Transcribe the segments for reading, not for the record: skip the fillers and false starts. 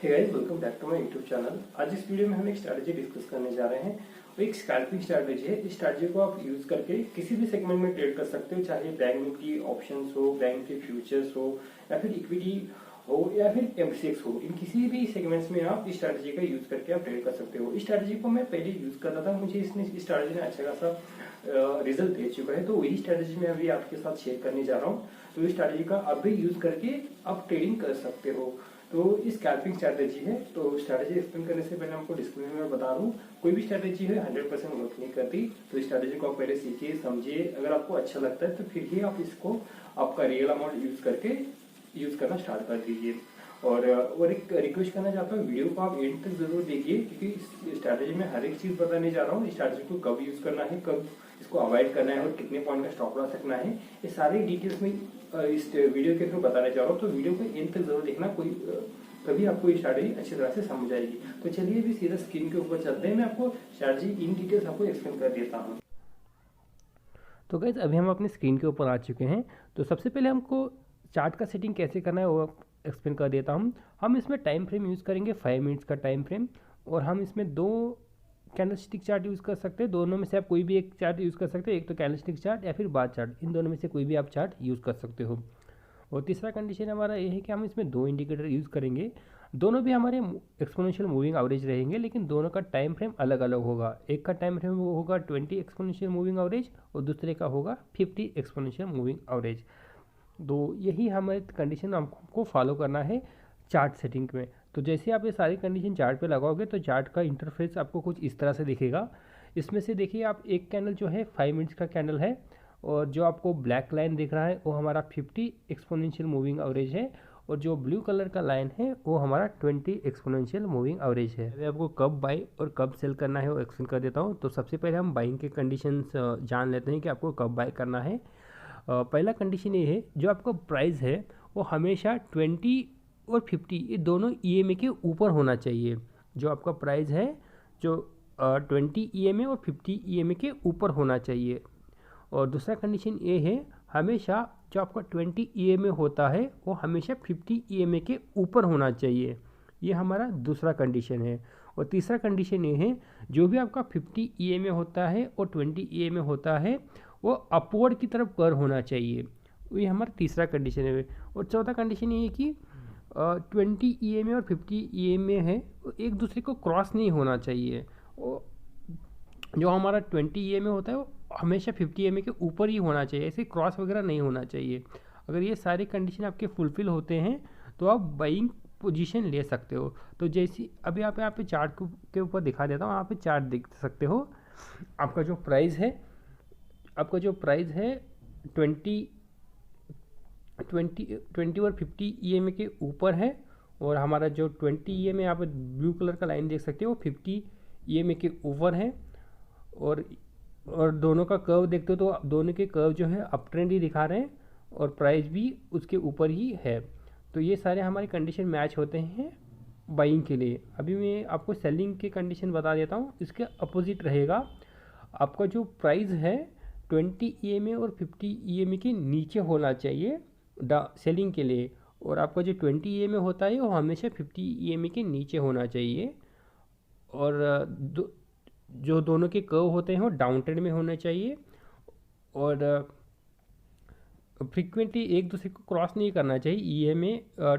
Hey guys, welcome back to my YouTube channel. आज इस video में हम एक स्ट्रैटेजी डिस्कस करने जा रहे हैं। वो एक स्कैल्पिंग स्ट्रैटेजी है। इस स्ट्रैटेजी को आप यूज करके किसी भी सेगमेंट में ट्रेड कर सकते हो, चाहे बैंक निफ्टी ऑप्शंस हो, बैंक के फ्यूचर्स हो, या फिर इक्विटी हो, या फिर एमसीएक्स हो। इन किसी भी सेगमेंट्स में आप इस स्ट्रैटेजी का यूज करके आप ट्रेड कर सकते हो। इस स्ट्रैटेजी को मैं पहले यूज करता था, मुझे इस स्ट्रैटेजी ने अच्छा खासा रिजल्ट दे चुका है, तो वही स्ट्रैटेजी मैं अभी आपके साथ शेयर करने जा रहा हूँ। तो इस स्ट्रैटेजी का आप भी यूज करके आप ट्रेडिंग कर सकते हो। तो इस स्कैल्पिंग स्ट्रैटेजी है। तो स्ट्रैटेजी एक्सप्लेन करने से पहले आपको डिस्क्लेमर में बता दूं, कोई भी स्ट्रैटेजी है 100% वर्क नहीं करती। तो इस स्ट्रैटेजी को आप पहले सीखिए, समझिए। अगर आपको अच्छा लगता है तो फिर ही आप इसको आपका रियल अमाउंट यूज करके यूज करना स्टार्ट कर दीजिए। और एक रिक्वेस्ट करना चाहता हूँ, वीडियो को आप एंड तक जरूर देखिए, क्योंकि इस स्ट्रैटेजी में हर एक चीज बताने जा रहा हूँ। इस स्ट्रैटेजी को कब यूज करना है, कब इसको अवॉइड करना है और कितने पॉइंट का स्टॉप लॉस रखना है, ये सारी डिटेल्स में इस वीडियो के थ्रू बताने जा रहा हूँ। तो वीडियो को एंड तक जरूर देखना, तभी आपको ये स्ट्रैटेजी अच्छी तरह से समझ आएगी। तो चलिए अभी सीधा स्क्रीन के ऊपर चलते हैं, मैं आपको स्ट्रैटेजी इन डिटेल्स आपको एक्सप्लेन कर देता हूँ। तो गाइस अभी हम अपनी स्क्रीन के ऊपर आ चुके हैं। तो सबसे पहले हमको चार्ट का सेटिंग कैसे करना है वो एक्सप्लेन कर देता हूँ। हम इसमें टाइम फ्रेम यूज़ करेंगे 5 मिनट्स का टाइम फ्रेम, और हम इसमें 2 कैंडलस्टिक चार्ट यूज़ कर सकते हैं। दोनों में से आप कोई भी एक चार्ट यूज़ कर सकते हो, एक तो कैंडलस्टिक चार्ट या फिर बार चार्ट, इन दोनों में से कोई भी आप चार्ट यूज़ कर सकते हो। और तीसरा कंडीशन हमारा ये है कि हम इसमें 2 इंडिकेटर यूज़ करेंगे। दोनों भी हमारे एक्सपोनेंशियल मूविंग एवरेज रहेंगे, लेकिन दोनों का टाइम फ्रेम अलग अलग होगा। एक का टाइम फ्रेम वो होगा 20 एक्सपोनेंशियल मूविंग एवरेज और दूसरे का होगा 50 एक्सपोनेंशियल मूविंग एवरेज। तो यही हमारे कंडीशन हमको फॉलो करना है चार्ट सेटिंग में। तो जैसे आप ये सारी कंडीशन चार्ट पे लगाओगे तो चार्ट का इंटरफेस आपको कुछ इस तरह से दिखेगा। इसमें से देखिए, आप एक कैंडल जो है 5 मिनट्स का कैंडल है, और जो आपको ब्लैक लाइन दिख रहा है वो हमारा 50 एक्सपोनेंशियल मूविंग एवरेज है, और जो ब्लू कलर का लाइन है वो हमारा 20 एक्सपोनेंशियल मूविंग एवरेज है। मैं आपको कब बाई और कब सेल करना है वो एक्सप्लेन कर देता हूँ। तो सबसे पहले हम बाइंग के कंडीशंस जान लेते हैं कि आपको कब बाई करना है। पहला कंडीशन ये है, जो आपका प्राइस है वो हमेशा 20 और 50 ये दोनों EMA के ऊपर होना चाहिए। जो आपका प्राइस है जो 20 EMA और 50 EMA के ऊपर होना चाहिए। और दूसरा कंडीशन ये है, हमेशा जो आपका 20 EMA होता है वो हमेशा 50 EMA के ऊपर होना चाहिए। ये हमारा दूसरा कंडीशन है। और तीसरा कंडीशन ये है, जो भी आपका 50 EMA होता है और 20 EMA होता है वो अपवर्ड की तरफ कर होना चाहिए। ये हमारा तीसरा कंडीशन है। और चौथा कंडीशन ये है कि 20 EMA और 50 EMA है वो एक दूसरे को क्रॉस नहीं होना चाहिए। जो हमारा 20 EMA होता है वो हमेशा 50 EMA के ऊपर ही होना चाहिए, ऐसे क्रॉस वगैरह नहीं होना चाहिए। अगर ये सारे कंडीशन आपके फुलफिल होते हैं तो आप बाइंग पोजीशन ले सकते हो। तो जैसी अभी आप यहाँ पे चार्ट के ऊपर दिखा देता हूँ, यहाँ पे चार्ट देख सकते हो। आपका जो प्राइस है 20 और 50 EMA के ऊपर है, और हमारा जो 20 EMA यहाँ पे ब्लू कलर का लाइन देख सकते हो 50 EMA के ऊपर है। और दोनों का कर्व देखते हो तो दोनों के कर्व जो है अप ट्रेंड ही दिखा रहे हैं, और प्राइस भी उसके ऊपर ही है। तो ये सारे हमारे कंडीशन मैच होते हैं बाइंग के लिए। अभी मैं आपको सेलिंग के कंडीशन बता देता हूँ। इसके अपोजिट रहेगा, आपका जो प्राइस है 20 EMA और 50 EMA के नीचे होना चाहिए सेलिंग के लिए, और आपका जो 20 EMA होता है वो हमेशा 50 EMA के नीचे होना चाहिए। और जो दोनों के कर्व होते हैं वो डाउन ट्रेंड में होने चाहिए, और फ्रीक्वेंटली एक दूसरे को क्रॉस नहीं करना चाहिए। EMA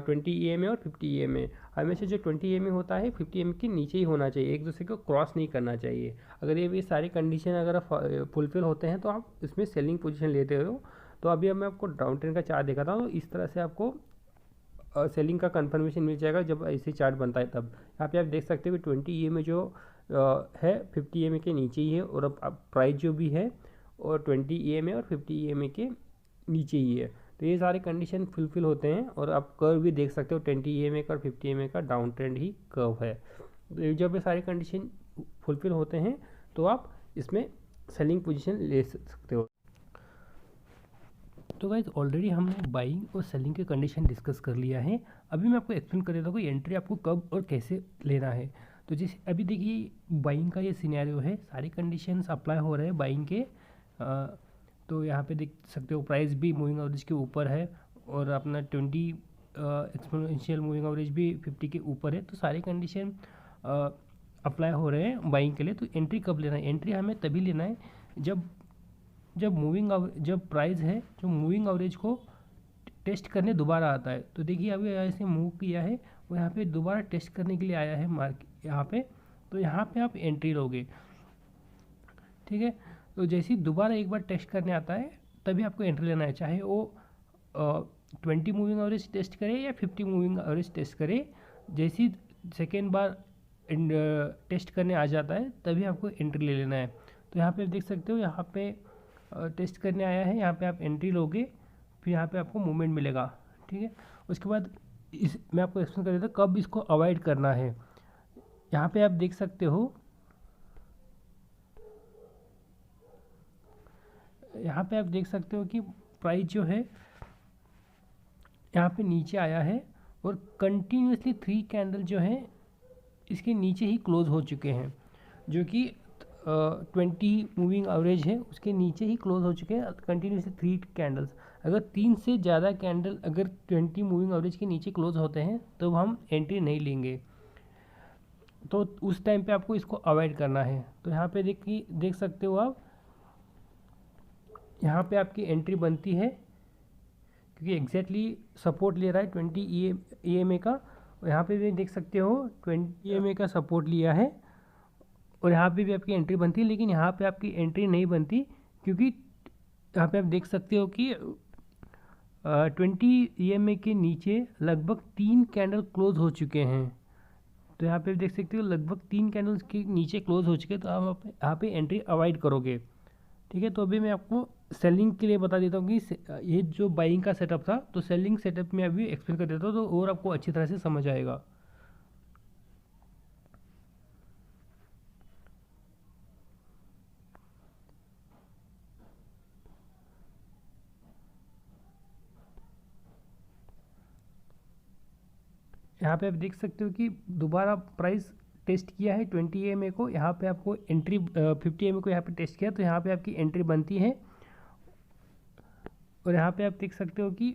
20 EMA और 50 EMA हमेशा जो 20 EMA होता है 50 EMA के नीचे ही होना चाहिए, एक दूसरे को क्रॉस नहीं करना चाहिए। अगर ये सारी कंडीशन अगर फुलफिल होते हैं तो आप इसमें सेलिंग पोजीशन लेते हो। तो अभी अब मैं आपको डाउन ट्रेंड का चार्ट दिखाता हूँ। इस तरह से आपको सेलिंग का कंफर्मेशन मिल जाएगा जब ऐसे चार्ट बनता है तब। यहाँ पे आप देख सकते हो कि 20 EMA जो है 50 EMA के नीचे ही है, और अब प्राइस जो भी है और 20 EMA और 50 EMA के नीचे ही है। तो ये सारे कंडीशन फुलफिल होते हैं, और आप कर्व भी देख सकते हो 20 EMA का और 50 EMA का डाउन ट्रेंड ही कर्व है। तो जब ये सारे कंडीशन फुलफिल होते हैं तो आप इसमें सेलिंग पोजीशन ले सकते हो। तो गाइज ऑलरेडी हमने बाइंग और सेलिंग के कंडीशन डिस्कस कर लिया है। अभी मैं आपको एक्सप्लेन कर देता हूँ कि एंट्री आपको कब और कैसे लेना है। तो जैसे अभी देखिए बाइंग का ये सिनेरियो है, सारे कंडीशंस अप्लाई हो रहे हैं बाइंग के। तो यहाँ पे देख सकते हो प्राइस भी मूविंग एवरेज के ऊपर है, और अपना 20 एक्सपोनेंशियल मूविंग एवरेज भी 50 के ऊपर है, तो सारे कंडीशन अप्लाई हो रहे हैं बाइंग के लिए। तो एंट्री कब लेना है? एंट्री हमें तभी लेना है जब जब प्राइस है जो मूविंग एवरेज को टेस्ट करने दोबारा आता है। तो देखिए अभी ऐसे मूव किया है, वो यहाँ पे दोबारा टेस्ट करने के लिए आया है मार्केट यहाँ पे, तो यहाँ पे आप एंट्री लोगे, ठीक है। तो जैसे ही दोबारा एक बार टेस्ट करने आता है तभी आपको एंट्री लेना है, चाहे वो 20 मूविंग एवरेज टेस्ट करे या 50 मूविंग एवरेज टेस्ट करे। जैसे ही सेकेंड बार टेस्ट करने आ जाता है तभी आपको एंट्री ले लेना है। तो यहाँ पे आप देख सकते हो, यहाँ पे टेस्ट करने आया है, यहाँ पे आप एंट्री लोगे, फिर यहाँ पे आपको मूवमेंट मिलेगा, ठीक है। उसके बाद मैं आपको एक्सप्लेन कर देता हूँ कब इसको अवॉइड करना है। यहाँ पे आप देख सकते हो, यहाँ पे आप देख सकते हो कि प्राइस जो है यहाँ पे नीचे आया है और कंटिन्यूसली 3 कैंडल जो है इसके नीचे ही क्लोज हो चुके हैं, जो कि 20 मूविंग एवरेज है उसके नीचे ही क्लोज हो चुके हैं कंटिन्यूसली 3 कैंडल्स। अगर 3 से ज़्यादा कैंडल अगर 20 मूविंग एवरेज के नीचे क्लोज होते हैं तो हम एंट्री नहीं लेंगे, तो उस टाइम पे आपको इसको अवॉइड करना है। तो यहाँ पे देख सकते हो आप, यहाँ पे आपकी एंट्री बनती है क्योंकि एग्जैक्टली सपोर्ट ले रहा है 20 EMA का, और यहाँ पे भी देख सकते हो 20 EMA का सपोर्ट लिया है और यहाँ पे भी आपकी एंट्री बनती है। लेकिन यहाँ पे आपकी एंट्री नहीं बनती क्योंकि यहाँ पे आप देख सकते हो कि 20 EMA के नीचे लगभग 3 कैंडल क्लोज हो चुके हैं। तो यहाँ पे देख सकते हो लगभग 3 कैंडल्स के नीचे क्लोज हो चुके हैं, तो आप यहाँ पे एंट्री अवॉइड करोगे, ठीक है। तो अभी मैं आपको सेलिंग के लिए बता देता हूँ कि ये जो बाइंग का सेटअप था, तो सेलिंग सेटअप में अभी एक्सप्लेन कर देता हूँ तो और आपको अच्छी तरह से समझ आएगा। यहाँ पे आप देख सकते हो कि दोबारा प्राइस टेस्ट किया है 20 EMA को, यहाँ पे आपको एंट्री 50 EMA को यहाँ पे टेस्ट किया, तो यहाँ पे आपकी एंट्री बनती है। और यहाँ पे आप देख सकते हो कि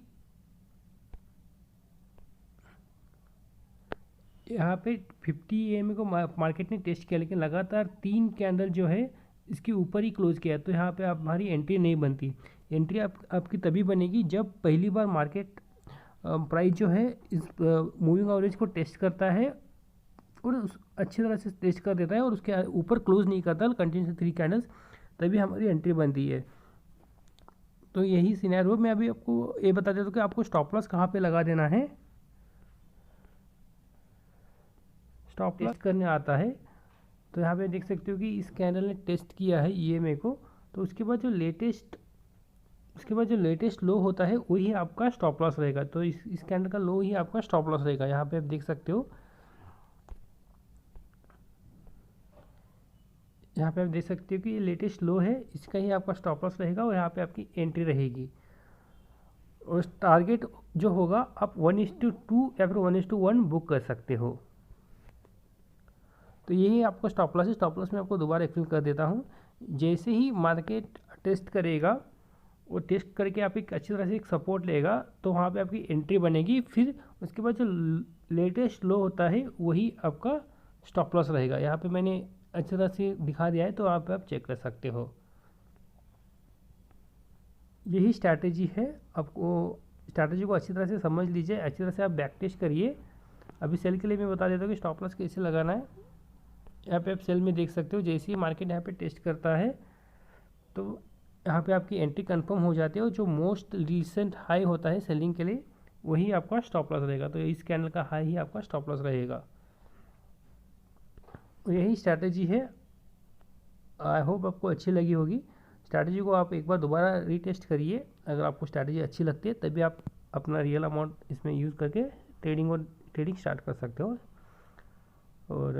यहाँ पे 50 EMA को मार्केट ने टेस्ट किया, लेकिन लगातार 3 कैंडल जो है इसके ऊपर ही क्लोज किया, तो यहाँ पे आप हमारी एंट्री नहीं बनती। एंट्री आपकी तभी बनेगी जब पहली बार मार्केट प्राइस जो है इस मूविंग एवरेज को टेस्ट करता है और अच्छी तरह से टेस्ट कर देता है और उसके ऊपर क्लोज नहीं करता कंटिन्यूस 3 कैंडल्स, तभी हमारी एंट्री बनती है। तो यही सिनेरियो मैं अभी आपको ये बता देता हूँ कि आपको स्टॉप लॉस कहाँ पे लगा देना है। स्टॉप लॉस करने आता है तो यहाँ पे देख सकते हो कि इस कैंडल ने टेस्ट किया है EMA को, तो उसके बाद जो लेटेस्ट लो होता है वही आपका स्टॉप लॉस रहेगा। तो इस कैंडल का लो ही आपका स्टॉप लॉस रहेगा। यहाँ पे आप देख सकते हो, यहाँ पे आप देख सकते हो कि ये लेटेस्ट लो है, इसका ही आपका स्टॉप लॉस रहेगा और यहाँ पे आपकी एंट्री रहेगी। और टारगेट जो होगा आप 1:2 या फिर 1:1 बुक कर सकते हो। तो यही आपका स्टॉप लॉस है। स्टॉप लॉस मैं आपको दोबारा एक्सप्लेन कर देता हूँ। जैसे ही मार्केट टेस्ट करेगा, वो टेस्ट करके आप एक अच्छी तरह से एक सपोर्ट लेगा, तो वहाँ पे आपकी एंट्री बनेगी। फिर उसके बाद जो लेटेस्ट लो होता है वही आपका स्टॉप लॉस रहेगा। यहाँ पे मैंने अच्छी तरह से दिखा दिया है, तो वहाँ पे आप चेक कर सकते हो। यही स्ट्रैटेजी है, आपको स्ट्रैटेजी को अच्छी तरह से समझ लीजिए, अच्छी तरह से आप बैक टेस्ट करिए। अभी सेल के लिए मैं बता देता हूँ कि स्टॉप लॉस कैसे लगाना है। यहाँ पे आप सेल में देख सकते हो, जैसे ही मार्केट यहाँ पे टेस्ट करता है तो यहाँ पे आपकी एंट्री कंफर्म हो जाती है और जो मोस्ट रिसेंट हाई होता है सेलिंग के लिए वही आपका स्टॉप लॉस रहेगा। तो इस कैंडल का हाई ही आपका स्टॉप लॉस रहेगा। यही स्ट्रैटेजी है। आई होप आपको अच्छी लगी होगी। स्ट्रैटेजी को आप एक बार दोबारा रीटेस्ट करिए। अगर आपको स्ट्रैटेजी अच्छी लगती है तभी आप अपना रियल अमाउंट इसमें यूज़ करके ट्रेडिंग स्टार्ट कर सकते हो। और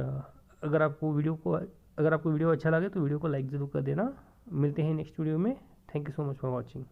अगर आपको वीडियो अच्छा लगे तो वीडियो को लाइक ज़रूर कर देना। मिलते हैं नेक्स्ट वीडियो में। Thank you so much for watching.